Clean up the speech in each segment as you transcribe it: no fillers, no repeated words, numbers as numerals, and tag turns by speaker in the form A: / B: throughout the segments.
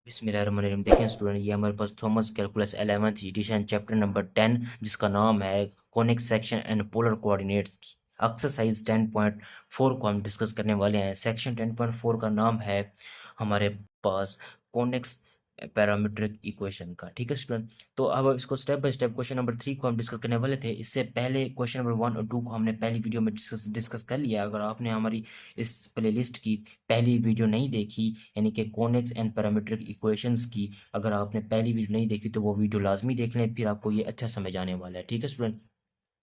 A: बिस्मिल्लाहिर्रहमानिर्रहीम। देखें स्टूडेंट, ये हमारे पास Thomas calculus 11th edition chapter number 10 जिसका नाम है conic section and polar coordinates की एक्सरसाइज 10.4 को हम डिस्कस करने वाले हैं। सेक्शन 10.4 का नाम है हमारे पास कॉनिक्स पैरामीट्रिक इक्वेशन का। ठीक है स्टूडेंट, तो अब इसको step by step question number 3 को हम डिस्कस करने वाले थे। इससे पहले क्वेश्चन नंबर 1 और 2 को हमने पहली वीडियो में डिस्कस कर लिया। अगर आपने हमारी इस प्लेलिस्ट की पहली वीडियो नहीं देखी, यानी कि कॉनिक्स एंड पैरामीट्रिक इक्वेशंस की, अगर आपने पहली वीडियो नहीं देखी तो वो वीडियो लाजमी देख लें, फिर आपको ये अच्छा समझ आने वाला है। ठीक है स्टूडेंट,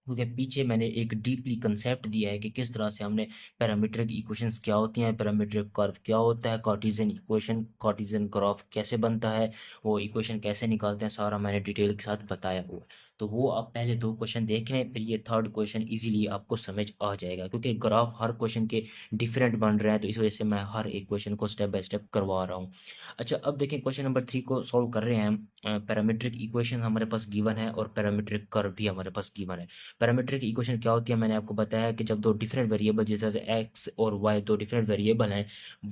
A: क्योंकि पीछे मैंने एक डीपली कंसेप्ट दिया है कि किस तरह से हमने पैरामीट्रिक इक्वेशंस क्या होती हैं, पैरामीट्रिक कर्व क्या होता है, कार्टेशियन इक्वेशन कार्टेशियन ग्राफ कैसे बनता है, वो इक्वेशन कैसे निकालते हैं, सारा मैंने डिटेल के साथ बताया हुआ है। तो वो आप पहले दो क्वेश्चन देख लें, फिर ये थर्ड क्वेश्चन इजीली आपको समझ आ जाएगा, क्योंकि ग्राफ हर क्वेश्चन के डिफरेंट बन रहे हैं, तो इस वजह से मैं हर एक क्वेश्चन को स्टेप बाय स्टेप करवा रहा हूँ। अच्छा, अब देखें क्वेश्चन नंबर 3 को सॉल्व कर रहे हैं हम। पैरामीट्रिक इक्वेशन हमारे पास गिवन है और पैरामीट्रिक कर्व भी हमारे पास गिवन है। पैरामीट्रिक इक्वेशन क्या होती है, मैंने आपको बताया कि जब दो डिफरेंट वेरिएबल जैसे एक्स और वाई दो डिफरेंट वेरिएबल हैं,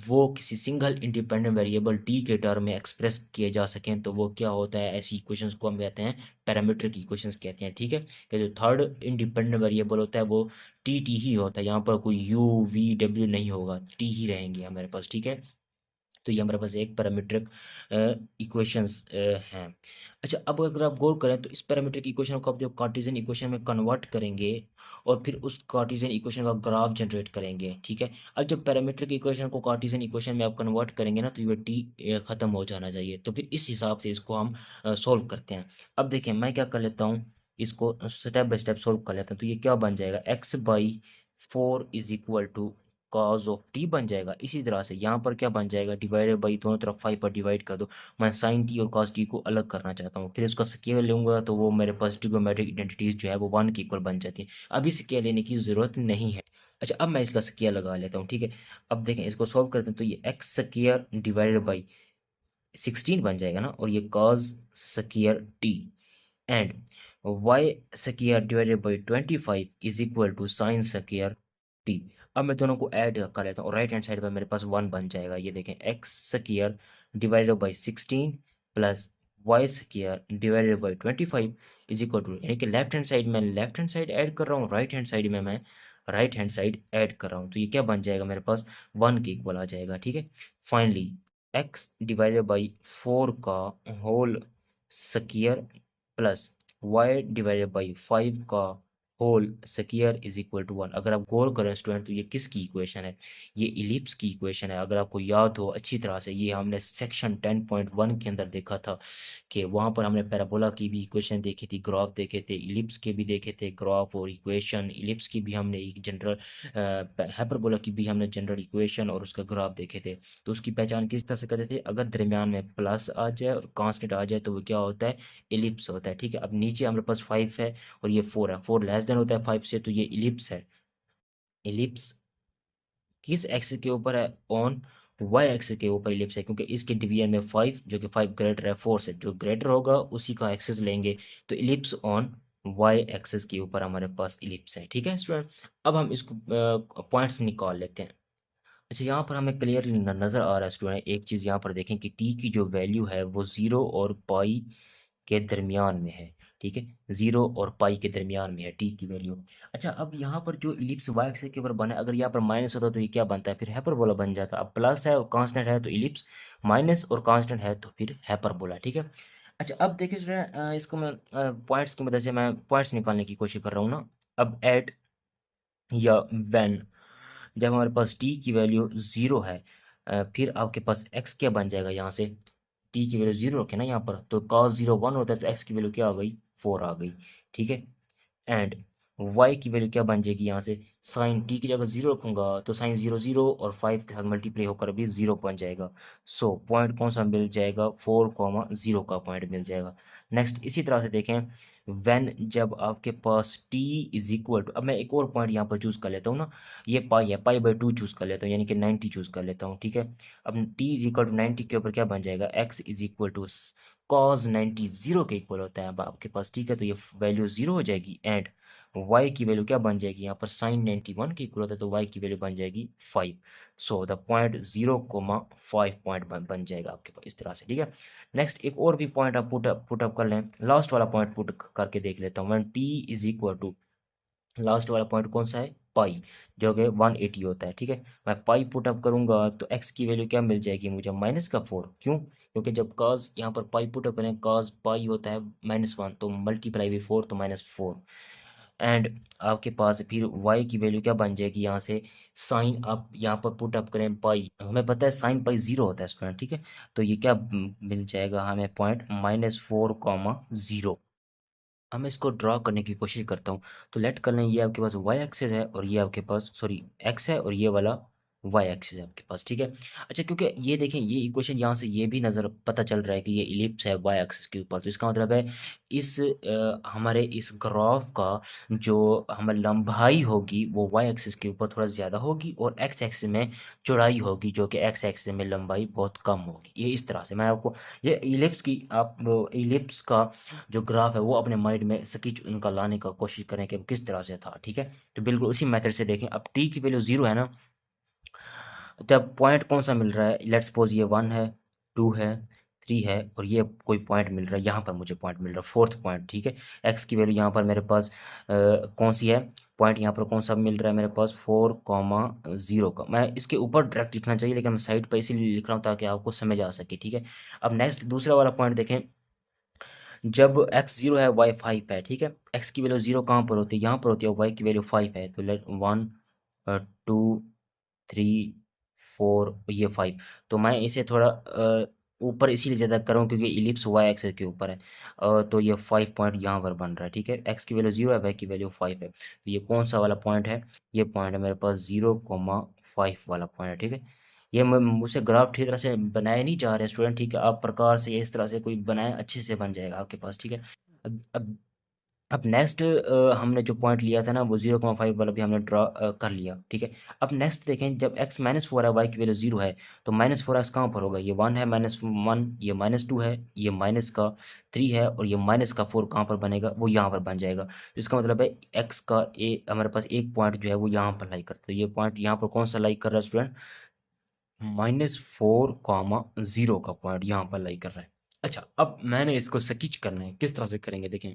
A: वो किसी सिंगल इंडिपेंडेंट वेरिएबल टी के टर्म में एक्सप्रेस किए जा सकें, तो वो क्या होता है, ऐसी इक्वेशंस को हम कहते हैं पैरामीट्रिक इक्वेशंस कहते हैं। ठीक है, कि जो थर्ड इंडिपेंडेंट वेरिएबल होता है वो टी टी ही होता है, यहाँ पर कोई यू वी डब्ल्यू नहीं होगा, टी ही रहेंगे हमारे पास। ठीक है, तो ये हमारे पास एक पैरामीट्रिक इक्वेशंस हैं। अच्छा, अब अगर आप गौर करें तो इस पैरामीट्रिक इक्वेशन को आप जब कार्टेशियन इक्वेशन में कन्वर्ट करेंगे और फिर उस कार्टेशियन इक्वेशन का ग्राफ जनरेट करेंगे। ठीक है, अब जब पैरामीट्रिक इक्वेशन को कार्टेशियन इक्वेशन में आप कन्वर्ट करेंगे ना, तो ये टी खत्म हो जाना चाहिए। तो फिर इस हिसाब से इसको हम सोल्व करते हैं। अब देखें, मैं क्या कर लेता हूँ, इसको स्टेप बाय स्टेप सोल्व कर लेता हूँ। तो ये क्या बन जाएगा, x by 4 is equal to cos of t बन जाएगा। इसी तरह से यहाँ पर क्या बन जाएगा, डिवाइडेड बाई, दोनों तरफ 5 पर डिवाइड कर दो। मैं साइन टी और कॉस टी को अलग करना चाहता हूँ, फिर इसका स्केल लूंगा तो वो मेरे पास ट्रिगोमेट्रिक आइडेंटिटीज जो है वो 1 के इक्वल बन जाती है। अभी स्केल लेने की ज़रूरत नहीं है। अच्छा, अब मैं इसका स्केल लगा लेता हूँ। ठीक है, अब देखें इसको सॉल्व करते हैं, तो ये एक्स स्केयर डिवाइडेड बाई 16 बन जाएगा ना, और ये cos square t and y square divided by 25 is equal to sine square t. अब मैं दोनों को ऐड कर लेता हूँ, राइट हैंड साइड पर मेरे पास 1 बन जाएगा। ये देखें, x square divided by 16 plus y square divided by 25 is equal to, यानी कि लेफ्ट हैंड साइड में लेफ्ट हैंड साइड ऐड कर रहा हूँ, राइट हैंड साइड में मैं राइट हैंड साइड ऐड कर रहा हूँ, तो ये क्या बन जाएगा, मेरे पास 1 के इक्वल आ जाएगा। ठीक है, फाइनली एक्स डिवाइडेड बाई 4 का whole square plus y divided by 5 का whole square is equal to 1। अगर आप गौर करें स्टूडेंट, तो ये किसकी इक्वेशन है, ये इलिप्स की इक्वेशन है। अगर आपको याद हो अच्छी तरह से, ये हमने सेक्शन 10.1 के अंदर देखा था कि वहाँ पर हमने पैराबोला की भी इक्वेशन देखी थी, ग्राफ देखे थे, इलिप्स के भी देखे थे ग्राफ और इक्वेशन। इलिप्स की भी हमने एक जनरल, हाइपरबोला की भी हमने जनरल इक्वेशन और उसका ग्राफ देखे थे। तो उसकी पहचान किस तरह से करते थे, अगर दरमियान में प्लस आ जाए और कांस्टेंट आ जाए तो वो क्या होता है, इलिप्स होता है। ठीक है, अब नीचे हमारे पास 5 है और ये 4 है, 4 लेस देन होता है 5 से, तो ये इलिप्स है। इलिप्स किस एक्सिस के ऊपर है, ऑन वाई एक्सिस के ऊपर इलिप्स है, क्योंकि इसके डिवीजन में 5, जो कि 5 ग्रेटर है 4 से, जो ग्रेटर होगा उसी का एक्सिस लेंगे। तो इलिप्स ऑन वाई एक्सिस के ऊपर हमारे पास इलिप्स है। ठीक है स्टूडेंट, अब हम इसको पॉइंट्स निकाल लेते हैं। अच्छा, यहाँ पर हमें क्लियरली नज़र आ रहा है स्टूडेंट, एक चीज़ यहाँ पर देखें कि टी की जो वैल्यू है वो ज़ीरो और पाई के दरमियान में है। ठीक है, ज़ीरो और पाई के दरमियान में है टी की वैल्यू। अच्छा, अब यहाँ पर जो इलिप्स वाई एक्सिस के ऊपर बना है, अगर यहाँ पर माइनस होता तो ये क्या बनता है, फिर हाइपरबोला बन जाता। अब प्लस है और कांस्टेंट है तो इलिप्स, माइनस और कांस्टेंट है तो फिर हाइपरबोला। ठीक है, अच्छा अब देखिए स्टूडेंट, इसको मैं पॉइंट्स की मदद से मैं पॉइंट्स निकालने की कोशिश कर रहा हूँ ना। अब एट या व्हेन, जब हमारे पास टी की वैल्यू ज़ीरो है, फिर आपके पास एक्स क्या बन जाएगा, यहाँ से टी की वैल्यू ज़ीरो रखे ना यहाँ पर, तो cos 0 1 होता है, तो एक्स की वैल्यू क्या आ गई, 4 आ गई। ठीक है, एंड वाई की वैल्यू क्या बन जाएगी, यहाँ से साइन टी की जगह 0 रखूंगा तो साइन 0 0 और 5 के साथ मल्टीप्लाई होकर भी 0 बन जाएगा। सो पॉइंट कौन सा मिल जाएगा, 4, 0 का पॉइंट मिल जाएगा। नेक्स्ट इसी तरह से देखें, व्हेन जब आपके पास t इज इक्वल टू, अब मैं एक और पॉइंट यहाँ पर चूज़ कर लेता हूँ ना, ये पाई है, पाई बाई 2 चूज़ कर लेता हूँ, यानी कि 90 चूज़ कर लेता हूँ। ठीक है, अब t इज इक्वल टू 90 के ऊपर क्या बन जाएगा, x is equal to cos 90 0 के इक्वल होता है अब आपके पास। ठीक है, तो ये वैल्यू 0 हो जाएगी एंड y की वैल्यू क्या बन जाएगी, यहाँ पर साइन 91 के इक्वल होता है तो y की वैल्यू बन जाएगी 5। सो द पॉइंट 0,5 पॉइंट बन जाएगा आपके पास इस तरह से, ठीक है। नेक्स्ट एक और भी पॉइंट आप पुट अप कर लें, लास्ट वाला पॉइंट पुट करके देख लेता हूँ। When t is equal to, last वाला पॉइंट कौन सा है, पाई, जो कि 180 होता है, ठीक है। मैं पाई पुट अप करूंगा तो x की वैल्यू क्या मिल जाएगी मुझे, -4। क्यों, क्योंकि जब cos यहाँ पर पाई पुट अप करें cos पाई होता है -1, तो मल्टीप्लाई बाई 4 तो -4। एंड आपके पास फिर y की वैल्यू क्या बन जाएगी यहाँ से, साइन आप यहाँ पर पुट अप करें पाई, हमें पता है साइन पाई 0 होता है स्टूडेंट, ठीक है। तो ये क्या मिल जाएगा हमें पॉइंट -4,0। अब मैं इसको ड्रॉ करने की कोशिश करता हूँ। तो लेट कर लें ये आपके पास वाई एक्सिस है और ये आपके पास सॉरी एक्स है और ये वाला वाई एक्सिस है आपके पास, ठीक है। अच्छा, क्योंकि ये देखें ये इक्वेशन यहाँ से ये भी नज़र पता चल रहा है कि ये इलिप्स है वाई एक्सिस के ऊपर, तो इसका मतलब है इस हमारे इस ग्राफ का जो हमारी लंबाई होगी वो वाई एक्सिस के ऊपर थोड़ा ज़्यादा होगी और एक्स एक्सिस में चौड़ाई होगी जो कि एक्स एक्सिस में लंबाई बहुत कम होगी। ये इस तरह से मैं आपको ये इलिप्स की आप इलिप्स का जो ग्राफ है वो अपने माइंड में स्केच उनका लाने का कोशिश करें कि वो किस तरह से था, ठीक है। तो बिल्कुल उसी मेथड से देखें। अब टी की वैल्यू 0 है ना, तो अब पॉइंट कौन सा मिल रहा है, लेट्स सपोज ये 1 है, 2 है, 3 है और ये कोई पॉइंट मिल रहा है, यहाँ पर मुझे पॉइंट मिल रहा है फोर्थ पॉइंट, ठीक है। एक्स की वैल्यू यहाँ पर मेरे पास कौन सी है, पॉइंट यहाँ पर कौन सा मिल रहा है मेरे पास 4,0 का। मैं इसके ऊपर डायरेक्ट लिखना चाहिए लेकिन मैं साइड पर इसीलिए लिख रहा हूँ ताकि आपको समझ आ सके, ठीक है। अब नेक्स्ट दूसरा वाला पॉइंट देखें, जब x 0 है y 5 है, ठीक है। x की वैल्यू 0 कहाँ पर होती है, यहाँ पर होती है, y की वैल्यू 5 है, तो लेट 1 2 3 4 ये 5। तो मैं इसे थोड़ा ऊपर इसीलिए ज़्यादा कर रहा हूँ क्योंकि इलिप्स y एक्सिस के ऊपर है। तो ये 5 पॉइंट यहाँ पर बन रहा है, ठीक है। x की वैल्यू 0 है, y की वैल्यू 5 है, तो ये कौन सा वाला पॉइंट है, ये पॉइंट है मेरे पास 0,5 वाला पॉइंट है, ठीक है। ये मुझसे ग्राफ ठीक तरह से बनाया नहीं जा रहा है स्टूडेंट, ठीक है। आप प्रकार से इस तरह से कोई बनाए अच्छे से बन जाएगा आपके पास, ठीक है। अब नेक्स्ट हमने जो पॉइंट लिया था ना वो 0,5 वाला भी हमने ड्रॉ कर लिया, ठीक है। अब नेक्स्ट देखें, जब x -4 है, y की वैल्यू 0 है, तो -4x कहाँ पर होगा, ये 1 है, -1 ये -2 है, ये माइनस का 3 है और ये माइनस का 4 कहाँ पर बनेगा, वो यहाँ पर बन जाएगा। तो इसका मतलब है x का हमारे पास एक पॉइंट जो है वो यहाँ पर लाई करता है, तो ये पॉइंट यहाँ पर कौन सा लाई कर रहा है स्टूडेंट, -4,0 का पॉइंट यहाँ पर लाई कर रहा है। अच्छा, अब मैंने इसको स्केच करना है, किस तरह से करेंगे देखें।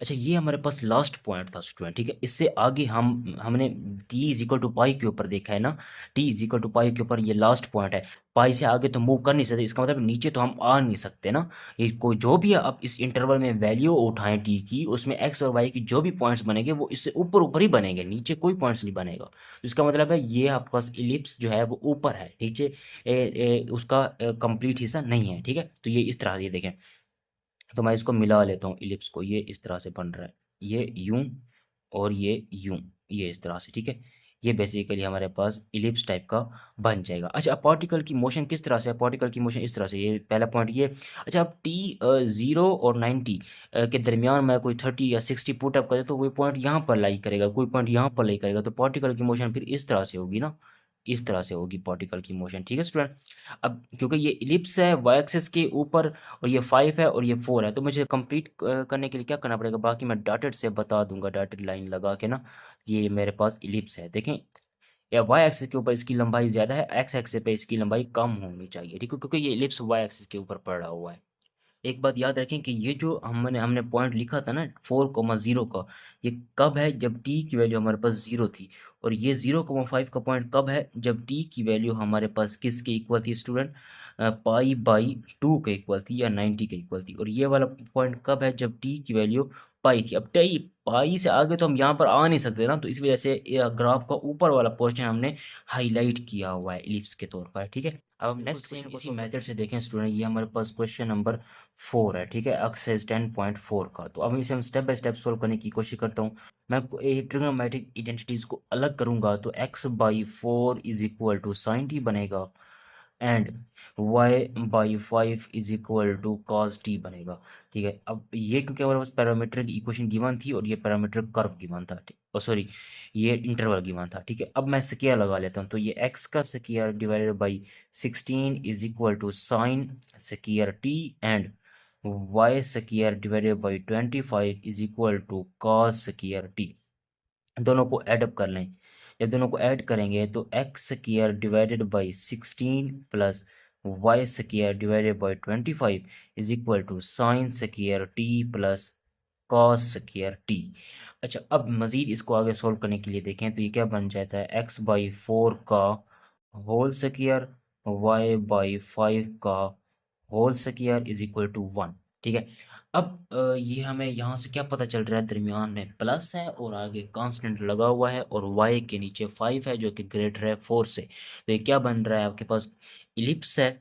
A: अच्छा, ये हमारे पास लास्ट पॉइंट था स्टूडेंट, ठीक है। इससे आगे हमने t is equal to pi के ऊपर देखा है ना, t is equal to pi के ऊपर ये लास्ट पॉइंट है। पाई से आगे तो मूव कर नहीं सकते, इसका मतलब नीचे तो हम आ नहीं सकते ना। ये कोई जो भी आप इस इंटरवल में वैल्यू उठाएं t की, उसमें x और y की जो भी पॉइंट्स बनेंगे वो इससे ऊपर ऊपर ही बनेंगे, नीचे कोई पॉइंट्स नहीं बनेगा। तो इसका मतलब है ये आपके पास इलिप्स जो है वो ऊपर है, नीचे उसका कंप्लीट हिस्सा नहीं है, ठीक है। तो ये इस तरह से ये देखें, तो मैं इसको मिला लेता हूँ इलिप्स को, ये इस तरह से बन रहा है, ये यूं और ये यूं, ये इस तरह से, ठीक है। ये बेसिकली हमारे पास इलिप्स टाइप का बन जाएगा। अच्छा, अब पार्टिकल की मोशन किस तरह से है, पार्टिकल की मोशन इस तरह से, ये पहला पॉइंट ये। अच्छा, अब टी 0 और 90 के दरमियान मैं कोई 30 या 60 पुट अप करे तो कोई पॉइंट यहाँ पर लाई करेगा, कोई पॉइंट यहाँ पर लाई करेगा, तो पार्टिकल की मोशन फिर इस तरह से होगी ना, इस तरह से होगी पार्टिकल की मोशन, ठीक है स्टूडेंट। अब क्योंकि ये इलिप्स है वाई एक्सिस के ऊपर और ये 5 है और ये 4 है, तो मुझे कंप्लीट करने के लिए क्या करना पड़ेगा, बाकी मैं डॉटेड से बता दूंगा, डॉटेड लाइन लगा के ना। ये मेरे पास इलिप्स है, देखें या वाई एक्सिस के ऊपर इसकी लंबाई ज़्यादा है, एक्स एक्सिस पे इसकी लंबाई कम होनी चाहिए, ठीक है, क्योंकि ये इलिप्स वाई एक्सिस के ऊपर पड़ा हुआ है। एक बात याद रखें कि ये जो हमने पॉइंट लिखा था ना 4,0 का, ये कब है, जब टी की वैल्यू हमारे पास 0 थी। और ये 0,5 का पॉइंट कब है, जब टी की वैल्यू हमारे पास किसके इक्वल थी स्टूडेंट, पाई बाई 2 के इक्वल थी या 90 के इक्वल थी। और ये वाला पॉइंट कब है, जब टी की वैल्यू पाई थी। अब टी पाई से आगे तो हम यहाँ पर आ नहीं सकते ना, तो इस वजह से ग्राफ का ऊपर वाला पोर्शन हमने हाईलाइट किया हुआ है इलिप्स के तौर पर, ठीक है। अब हम नेक्स्ट क्वेश्चन इसी मेथड से देखें स्टूडेंट, ये हमारे पास क्वेश्चन नंबर 4 है, ठीक है, एक्सरसाइज 10.4 का। तो अब इसे हम स्टेप बाय स्टेप सोल्व करने की कोशिश करता हूँ। मैं ट्रिग्नोमेट्रिक आइडेंटिटीज को अलग करूंगा, तो x/4 is equal to sine T बनेगा and y/5 is equal to cos T बनेगा, ठीक है। अब ये क्योंकि हमारे पास पैरामीट्रिक इक्वेशन गिवन थी और ये पैरामीट्रिक कर्व गिवन था, ठीक, सॉरी ये इंटरवल गिवन था, ठीक है। अब मैं स्क्वायर लगा लेता हूँ, तो ये x का square divided by 16 is equal to sine square t and y square divided by 25 is equal to cos square t. दोनों को ऐड कर लें। जब दोनों को ऐड करेंगे तो x square divided by 16 plus y square divided by 25 is equal to sine square t plus cos square t. अच्छा, अब मज़ीद इसको आगे सोल्व करने के लिए देखें तो ये क्या बन जाता है, एक्स बाई 4 का होल स्क्वायर वाई बाई 5 का whole square is equal to 1। ठीक है। अब ये हमें यहाँ से क्या पता चल रहा है, दरमियान में प्लस है और आगे कांस्टेंट लगा हुआ है और y के नीचे 5 है जो कि ग्रेटर है 4 से। तो ये क्या बन रहा है आपके पास, इलिप्स है।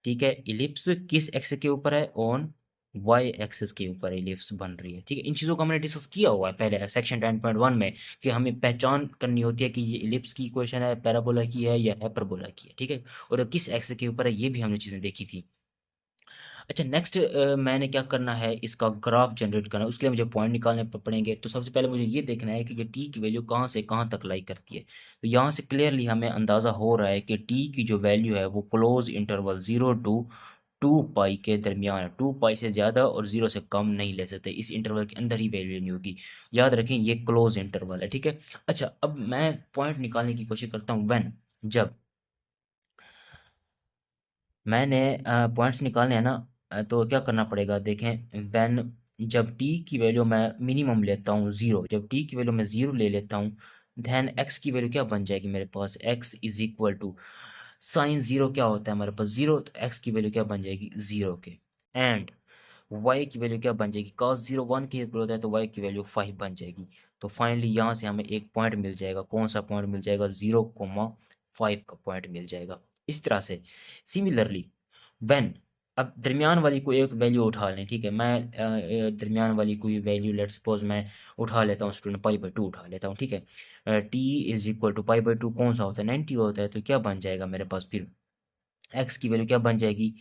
A: ठीक है, इलिप्स किस एक्स के ऊपर है, ऑन वाई एक्सिस के ऊपर इलिप्स बन रही है। ठीक है, इन चीज़ों को हमने डिस्कस किया हुआ है पहले सेक्शन 10.1 में कि हमें पहचान करनी होती है कि ये इलिप्स की इक्वेशन है, पैराबोला की है या हाइपरबोला की है। ठीक है, और किस एक्स के ऊपर है ये भी हमने चीज़ें देखी थी। अच्छा, नेक्स्ट मैंने क्या करना है, इसका ग्राफ जनरेट करना है, उसके लिए मुझे पॉइंट निकालने पड़ेंगे। तो सबसे पहले मुझे ये देखना है कि ये टी की वैल्यू कहाँ से कहाँ तक लाई करती है। तो यहाँ से क्लियरली हमें अंदाज़ा हो रहा है कि टी की जो वैल्यू है वो क्लोज इंटरवल 0 टू 2 पाई के दरमियान है। 2 पाई से ज़्यादा और 0 से कम नहीं ले सकते, इस इंटरवल के अंदर ही वैल्यू नहीं होगी। याद रखें ये क्लोज इंटरवल है। ठीक है। अच्छा, अब मैं पॉइंट निकालने की कोशिश करता हूँ व्हेन, जब मैंने पॉइंट्स निकालने हैं ना, तो क्या करना पड़ेगा देखें, व्हेन जब टी की वैल्यू मैं मिनिमम लेता हूँ 0, जब टी की वैल्यू मैं 0 ले लेता हूँ, देन एक्स की वैल्यू क्या बन जाएगी मेरे पास, X is equal to sine 0 क्या होता है हमारे पास 0, तो एक्स की वैल्यू क्या बन जाएगी 0 के। एंड वाई की वैल्यू क्या बन जाएगी, कॉस 0 1 की इक्वल होता है तो वाई की वैल्यू 5 बन जाएगी। तो फाइनली यहाँ से हमें एक पॉइंट मिल जाएगा, कौन सा पॉइंट मिल जाएगा, 0,5 का पॉइंट मिल जाएगा। इस तरह से सिमिलरली व्हेन, अब दरमियान वाली कोई एक वैल्यू उठा लें। ठीक है, मैं दरमियान वाली कोई वैल्यू लेट सपोज मैं उठा लेता हूँ स्टूडेंट, पाई/2 उठा लेता हूँ। ठीक है, टी इज इक्वल टू पाई/2 कौन सा होता है, 90 होता है। तो क्या बन जाएगा मेरे पास फिर, एक्स की वैल्यू क्या बन जाएगी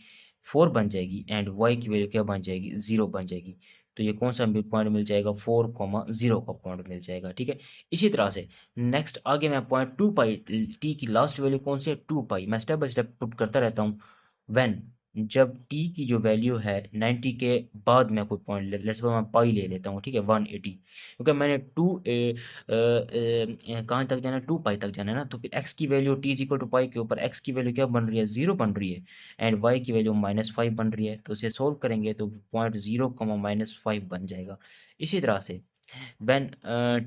A: 4 बन जाएगी एंड वाई की वैल्यू क्या बन जाएगी 0 बन जाएगी। तो ये कौन सा पॉइंट मिल जाएगा, 4,0 का पॉइंट मिल जाएगा। ठीक है, इसी तरह से नेक्स्ट आगे मैं पॉइंट 2 पाई, टी की लास्ट वैल्यू कौन सी है 2 पाई, मैं स्टेप बाय स्टेप पुट करता रहता हूँ। व्हेन, जब टी की जो वैल्यू है 90 के बाद मैं कोई पॉइंट लेट्स सपोज मैं पाई ले लेता हूँ। ठीक है, 180, क्योंकि मैंने कहाँ तक जाना है, 2 पाई तक जाना है ना। तो फिर एक्स की value T is equal to pi के ऊपर एक्स की वैल्यू क्या बन रही है 0 बन रही है एंड वाई की वैल्यू -5 बन रही है। तो इसे सोल्व करेंगे तो पॉइंट 0, -5 बन जाएगा। इसी तरह से when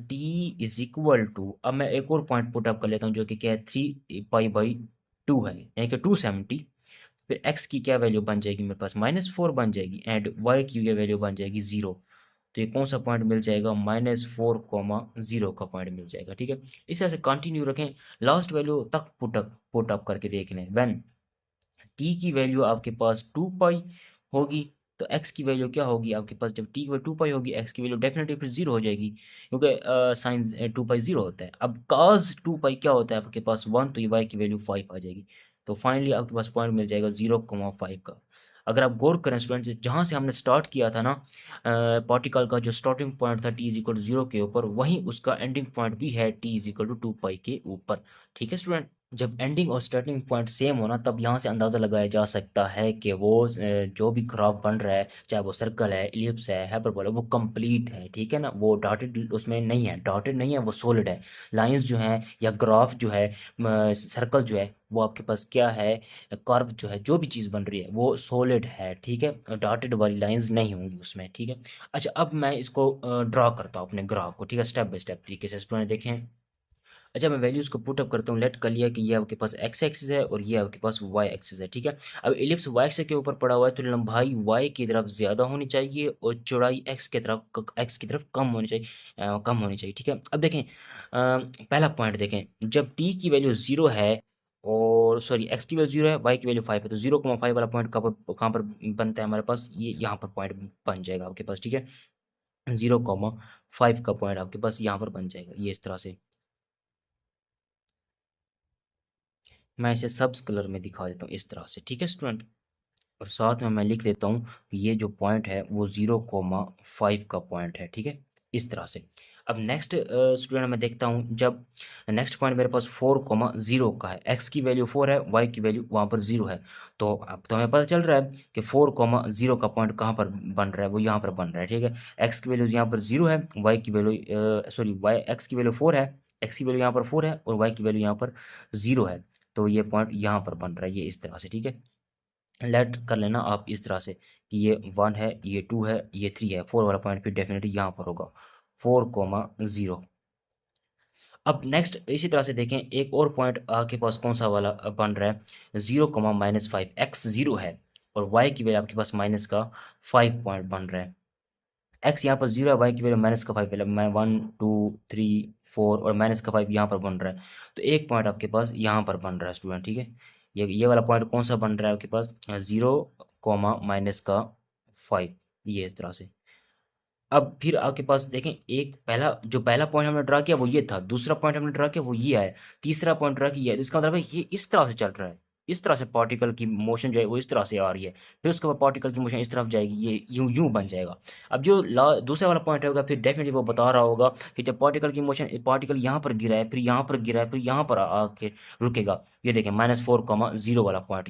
A: t is equal to, अब मैं एक और पॉइंट पुट अप कर लेता हूँ जो कि क्या है 3 पाई/2 है, यानी कि 270। फिर एक्स की क्या वैल्यू बन जाएगी मेरे पास, -4 बन जाएगी एंड वाई की क्या वैल्यू बन जाएगी 0। तो ये कौन सा पॉइंट मिल जाएगा, -4,0 का पॉइंट मिल जाएगा। ठीक है, इस तरह से कंटिन्यू रखें, लास्ट वैल्यू तक पुट अप करके देख लें। व्हेन टी की वैल्यू आपके पास 2 पाई होगी तो एक्स की वैल्यू क्या होगी आपके पास, जब टी की वैल्यू 2 पाई होगी एक्स की वैल्यू डेफिनेटली फिर 0 हो जाएगी, क्योंकि साइन 2 पाई 0 होता है। अब काज 2 पाई क्या होता है आपके पास 1, तो ये वाई की वैल्यू 5 आ जाएगी। तो फाइनली आपके पास पॉइंट मिल जाएगा 0,5 का। अगर आप गौर करें स्टूडेंट, जहाँ से हमने स्टार्ट किया था ना, पार्टिकल का जो स्टार्टिंग पॉइंट था टी इज इक्वल टू 0 के ऊपर, वहीं उसका एंडिंग पॉइंट भी है टी इज इक्वल टू 2 पाई के ऊपर। ठीक है स्टूडेंट, जब एंडिंग और स्टार्टिंग पॉइंट सेम होना तब यहाँ से अंदाज़ा लगाया जा सकता है कि वो जो भी ग्राफ बन रहा है, चाहे वो सर्कल है, इलिप्स है, हाइपरबोला, वो कंप्लीट है। ठीक है ना, वो डॉटेड उसमें नहीं है, डॉटेड नहीं है, वो सॉलिड है। लाइंस जो हैं या ग्राफ जो है, सर्कल जो है, वो आपके पास क्या है, कर्व जो है, जो भी चीज़ बन रही है वो सॉलिड है। ठीक है, डॉटेड वाली लाइंस नहीं होंगी उसमें। ठीक है। अच्छा, अब मैं इसको ड्रा करता हूँ अपने ग्राफ को। ठीक है, स्टेप बाय स्टेप तरीके से स्टूडेंट देखें। अच्छा, मैं वैल्यूज़ को पुट अप करता हूँ, लेट कर लिया कि ये आपके पास एक्स एक्सिस है और ये आपके पास वाई एक्सिस है। ठीक है, अब इलिप्स वाई एक्सिस के ऊपर पड़ा हुआ है तो लंबाई वाई की तरफ ज़्यादा होनी चाहिए और चौड़ाई एक्स की तरफ कम होनी चाहिए, कम होनी चाहिए। ठीक है, अब देखें, पहला पॉइंट देखें, जब टी की वैल्यू 0 है और सॉरी एक्स की वैल्यू 0 है, वाई की वैल्यू 5 है, तो 0,5 वाला पॉइंट कहाँ पर बनता है हमारे पास, ये यहाँ पर पॉइंट बन जाएगा आपके पास। ठीक है, 0,5 का पॉइंट आपके पास यहाँ पर बन जाएगा, ये इस तरह से। मैं इसे सब्स कलर में दिखा देता हूँ इस तरह से। ठीक है स्टूडेंट, और साथ में मैं लिख देता हूँ कि ये जो पॉइंट है वो 0,5 का पॉइंट है। ठीक है, इस तरह से। अब नेक्स्ट स्टूडेंट मैं देखता हूँ, जब नेक्स्ट पॉइंट मेरे पास 4,0 का है, x की वैल्यू 4 है, y की वैल्यू वहाँ पर 0 है। तो अब तो हमें पता चल रहा है कि 4,0 का पॉइंट कहाँ पर बन रहा है, वो यहाँ पर बन रहा है, ठीक है। x की वैल्यू यहाँ पर 0 है, y की वैल्यू सॉरी y x की वैल्यू 4 है, x की वैल्यू यहाँ पर 4 है और y की वैल्यू यहाँ पर 0 है। तो ये पॉइंट यहाँ पर बन रहा है, ये इस तरह से, ठीक है। लेट कर लेना आप इस तरह से कि ये 1 है, ये 2 है, ये 3 है, 4 वाला पॉइंट फिर डेफिनेटली यहाँ पर होगा 4,0। अब नेक्स्ट इसी तरह से देखें, एक और पॉइंट आपके पास कौन सा वाला बन रहा है, 0,-5, एक्स 0 है और वाई की वैल्यू आपके पास माइनस का 5 पॉइंट बन रहा है। एक्स यहाँ पर 0 है, वाई की वैल्यू माइनस का 5, पहले मैं 1 2 3 4 और माइनस का 5 यहाँ पर बन रहा है। तो एक पॉइंट आपके पास यहाँ पर बन रहा है स्टूडेंट, ठीक है। ये वाला पॉइंट कौन सा बन रहा है आपके पास, 0, -5, ये इस तरह से। अब फिर आपके पास देखें, एक पहला पॉइंट हमने ड्रा किया वो ये था, दूसरा पॉइंट हमने ड्रा किया वो ये है, तीसरा पॉइंट ड्रा किया है, तो इसका मतलब है ये इस तरह से चल रहा है, इस तरह से पार्टिकल की मोशन जो है वो इस तरह से आ रही है, फिर उसके बाद पार्टिकल की मोशन इस तरफ जाएगी, ये यूं यूं बन जाएगा। अब जो दूसरा वाला पॉइंट होगा फिर डेफिनेटली वो बता रहा होगा कि जब पार्टिकल की मोशन, पार्टिकल यहाँ पर गिरा है, फिर यहाँ पर गिरा है, फिर यहाँ पर आके रुकेगा। ये देखें -4,0 वाला पॉइंट,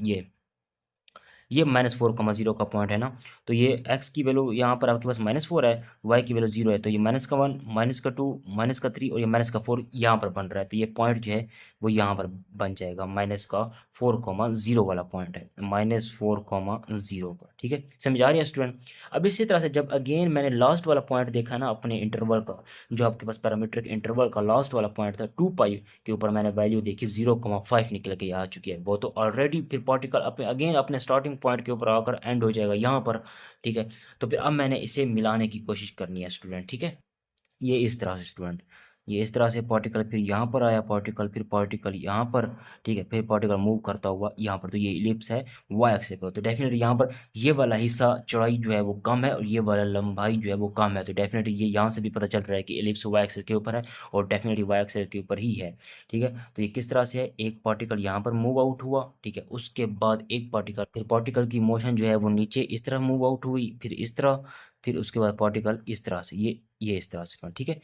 A: ये -4,0 का पॉइंट है ना। तो ये x की वैल्यू यहाँ पर आपके पास -4 है, y की वैल्यू 0 है, तो ये -1, -2, -3 और ये -4 यहाँ पर बन रहा है। तो ये पॉइंट जो है वो यहाँ पर बन जाएगा, -4,0 वाला पॉइंट है, -4,0 का, ठीक है। समझ आ रही है स्टूडेंट। अब इसी तरह से जब अगेन मैंने लास्ट वाला पॉइंट देखा ना अपने इंटरवल का, जो आपके पास पैरामीट्रिक इंटरवल का लास्ट वाला पॉइंट था, 2π के ऊपर मैंने वैल्यू देखी 0,5 निकल के आ चुकी है, वो तो ऑलरेडी फिर पार्टिकल अपने अगेन अपने स्टार्टिंग पॉइंट के ऊपर आकर एंड हो जाएगा यहाँ पर, ठीक है। तो फिर अब मैंने इसे मिलाने की कोशिश करनी है स्टूडेंट, ठीक है। ये इस तरह से स्टूडेंट, ये इस तरह से पार्टिकल फिर यहाँ पर आया, पार्टिकल फिर पार्टिकल यहाँ पर, ठीक है, फिर पार्टिकल मूव करता हुआ यहाँ पर, तो ये इलिप्स है वाई एक्सिस पर। तो डेफिनेटली यहाँ पर ये वाला हिस्सा चौड़ाई जो है वो कम है और ये वाला लंबाई जो है वो कम है। तो डेफिनेटली ये यहाँ से भी पता चल रहा है कि इलिप्स वाई एक्सिस के ऊपर है और डेफिनेटली वाई एक्सिस के ऊपर ही है, ठीक है। तो ये किस तरह से है, एक पार्टिकल यहाँ पर मूव आउट हुआ, ठीक है, उसके बाद एक पार्टिकल, फिर पार्टिकल की मोशन जो है वो नीचे इस तरह मूव आउट हुई, फिर इस तरह, फिर उसके बाद पार्टिकल इस तरह से, ये इस तरह से, ठीक है।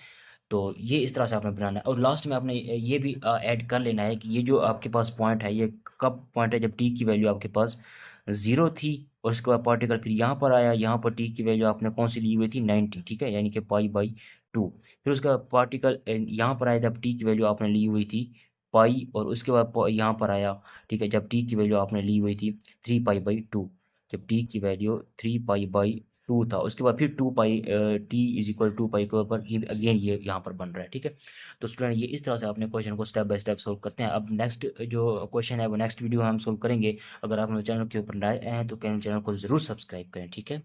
A: तो ये इस तरह से आपने बनाना है और लास्ट में आपने ये भी ऐड कर लेना है कि ये जो आपके पास पॉइंट है, ये कब पॉइंट है, जब टी की वैल्यू आपके पास 0 थी और उसके बाद पार्टिकल फिर यहाँ पर आया, यहाँ पर टी की वैल्यू आपने कौन सी ली हुई थी, 90, ठीक है, यानी कि π/2। फिर उसका पार्टिकल यहाँ पर आया जब टी की वैल्यू आपने ली हुई थी पाई, और उसके बाद यहाँ पर आया, ठीक है, जब टी की वैल्यू आपने ली हुई थी 3π/2, जब टी की वैल्यू 3π/2 था, उसके बाद फिर 2π, t=2π के ऊपर ही अगेन ये यहाँ पर बन रहा है, ठीक है। तो स्टूडेंट ये इस तरह से अपने क्वेश्चन को स्टेप बाय स्टेप सोल्व करते हैं। अब नेक्स्ट जो क्वेश्चन है वो नेक्स्ट वीडियो में हम सोल्व करेंगे। अगर आप मेरे चैनल के ऊपर नए हैं तो चैनल को ज़रूर सब्सक्राइब करें, ठीक है।